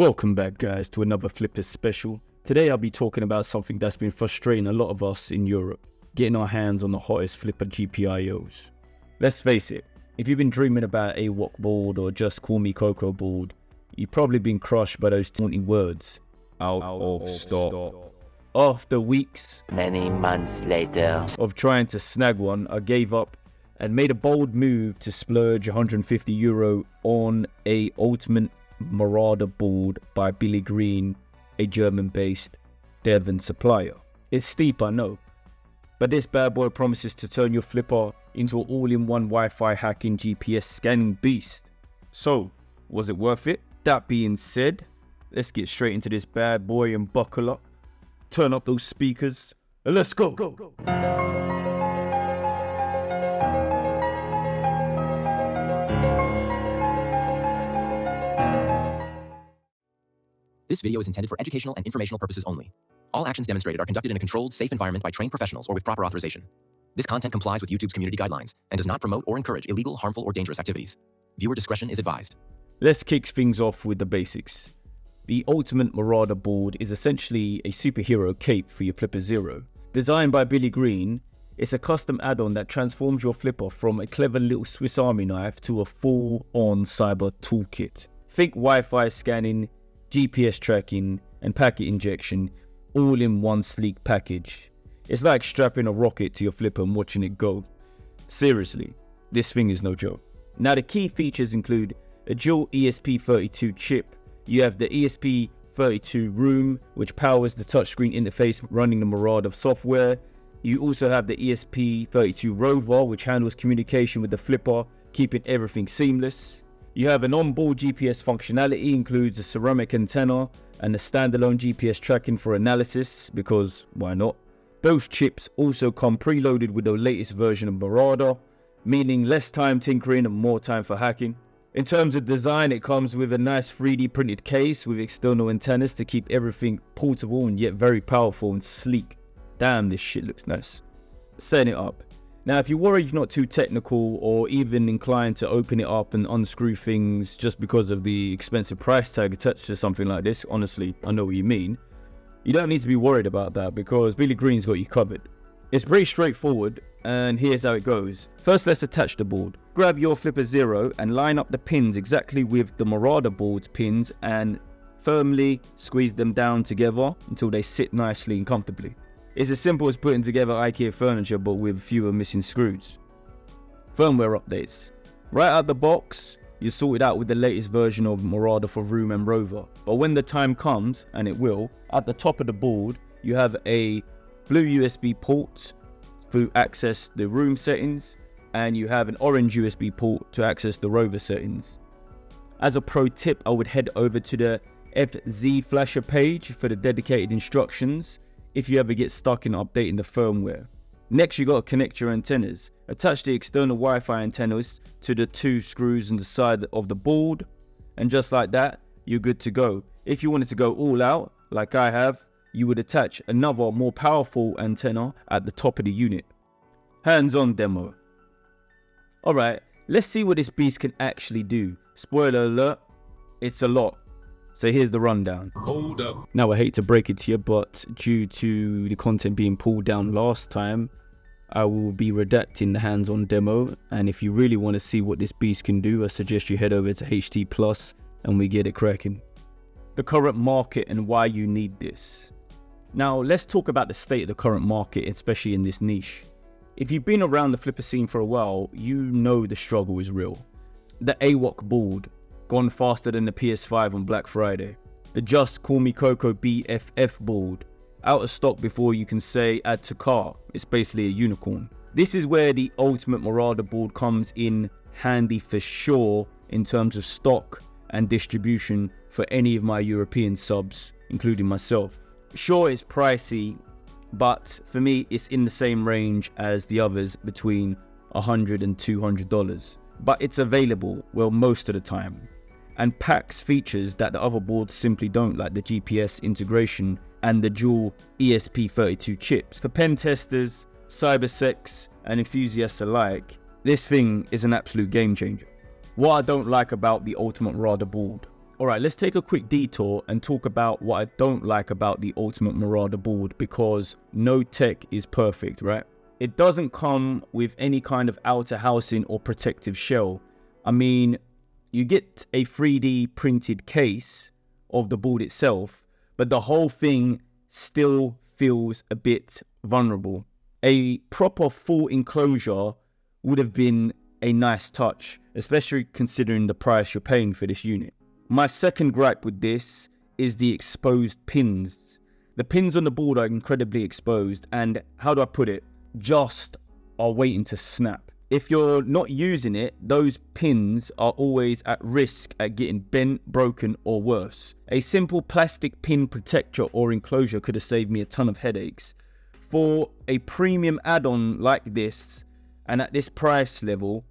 Welcome back guys to another Flippers special. Today I'll be talking about something that's been frustrating a lot of us in Europe, getting our hands on the hottest Flipper GPIOs. Let's face it, if you've been dreaming about AWOC board or just call me Coco board, you've probably been crushed by those taunting words, out of stock. After weeks, many months later, of trying to snag one, I gave up and made a bold move to splurge €150 on a ultimate Marauder board by Billi Green, a German-based dev and supplier. It's steep, I know, but this bad boy promises to turn your flipper into an all-in-one Wi-Fi hacking GPS scanning beast. So, was it worth it? That being said, let's get straight into this bad boy and buckle up, turn up those speakers, and let's go. This video is intended for educational and informational purposes only. All actions demonstrated are conducted in a controlled, safe environment by trained professionals or with proper authorization. This content complies with YouTube's community guidelines and does not promote or encourage illegal, harmful, or dangerous activities. Viewer discretion is advised. Let's kick things off with the basics. The Ultimate Marauder board is essentially a superhero cape for your Flipper Zero. Designed by Billi Green, it's a custom add-on that transforms your flipper from a clever little Swiss Army knife to a full-on cyber toolkit. Think Wi-Fi scanning, GPS tracking, and packet injection, all in one sleek package. It's like strapping a rocket to your flipper and watching it go. Seriously, this thing is no joke. Now the key features include a dual ESP32 chip. You have the ESP32 Room, which powers the touchscreen interface running the Marauder software. You also have the ESP32 Rover, which handles communication with the flipper, keeping everything seamless. You have an onboard GPS functionality, includes a ceramic antenna and a standalone GPS tracking for analysis, because why not? Both chips also come preloaded with the latest version of Marauder, meaning less time tinkering and more time for hacking. In terms of design, it comes with a nice 3D printed case with external antennas to keep everything portable and yet very powerful and sleek. Damn, this shit looks nice. Setting it up. Now, if you're worried you're not too technical or even inclined to open it up and unscrew things just because of the expensive price tag attached to something like this, honestly, I know what you mean. You don't need to be worried about that because Billi Green's got you covered. It's pretty straightforward, and here's how it goes. First, let's attach the board. Grab your Flipper Zero and line up the pins exactly with the Marauder board's pins and firmly squeeze them down together until they sit nicely and comfortably. It's as simple as putting together IKEA furniture but with fewer missing screws. Firmware updates. Right out the box, you're sorted out with the latest version of Marauder for Room and Rover. But when the time comes, and it will, at the top of the board, you have a blue USB port to access the Room settings, and you have an orange USB port to access the Rover settings. As a pro tip, I would head over to the FZ Flasher page for the dedicated instructions if you ever get stuck in updating the firmware. Next, you got to connect your antennas. Attach the external Wi-Fi antennas to the two screws on the side of the board, and just like that, you're good to go. If you wanted to go all out, like I have, you would attach another more powerful antenna at the top of the unit. Hands-on demo. Alright, let's see what this beast can actually do. Spoiler alert, it's a lot. So here's the rundown. Hold up. Now I hate to break it to you, but due to the content being pulled down last time, I will be redacting the hands-on demo, and if you really want to see what this beast can do, I suggest you head over to HT Plus and we get it cracking. The current market and why you need this. Now let's talk about the state of the current market, especially in this niche. If you've been around the flipper scene for a while, you know the struggle is real. The AWOC board, gone faster than the PS5 on Black Friday. The Just Call Me Coco BFF board, out of stock before you can say add to cart. It's basically a unicorn. This is where the Ultimate Marauder board comes in handy for sure in terms of stock and distribution for any of my European subs, including myself. Sure, it's pricey, but for me it's in the same range as the others, between $100 and $200. But it's available, well, most of the time, and packs features that the other boards simply don't, like the GPS integration and the dual ESP32 chips. For pen testers, cybersecs, and enthusiasts alike, this thing is an absolute game changer. What I don't like about the Ultimate Marauder board, Alright, let's take a quick detour and talk about what I don't like about the Ultimate Marauder board, because no tech is perfect, right? It doesn't come with any kind of outer housing or protective shell. I mean, you get a 3D printed case of the board itself, but the whole thing still feels a bit vulnerable. A proper full enclosure would have been a nice touch, especially considering the price you're paying for this unit. My second gripe with this is the exposed pins. The pins on the board are incredibly exposed, and how do I put it? Just are waiting to snap. If you're not using it, those pins are always at risk at getting bent, broken, or worse. A simple plastic pin protector or enclosure could have saved me a ton of headaches. For a premium add-on like this, and at this price level,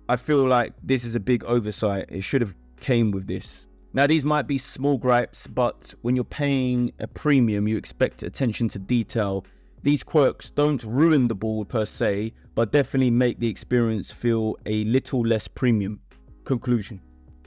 I feel like this is a big oversight. It should have came with this. Now, these might be small gripes, but when you're paying a premium, you expect attention to detail. These quirks don't ruin the board per se, but definitely make the experience feel a little less premium. Conclusion.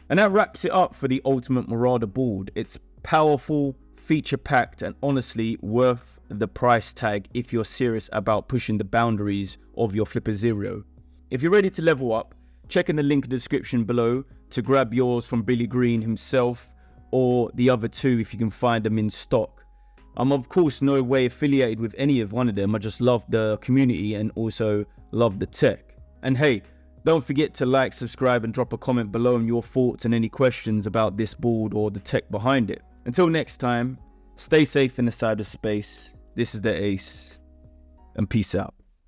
And that wraps it up for the Ultimate Marauder board. It's powerful, feature-packed, and honestly worth the price tag if you're serious about pushing the boundaries of your Flipper Zero. If you're ready to level up, check in the link in the description below to grab yours from Billi Green himself, or the other two if you can find them in stock. I'm of course no way affiliated with any of one of them. I just love the community and also love the tech. And hey, don't forget to like, subscribe, and drop a comment below on your thoughts and any questions about this board or the tech behind it. Until next time, stay safe in the cyberspace. This is the Ace, and peace out.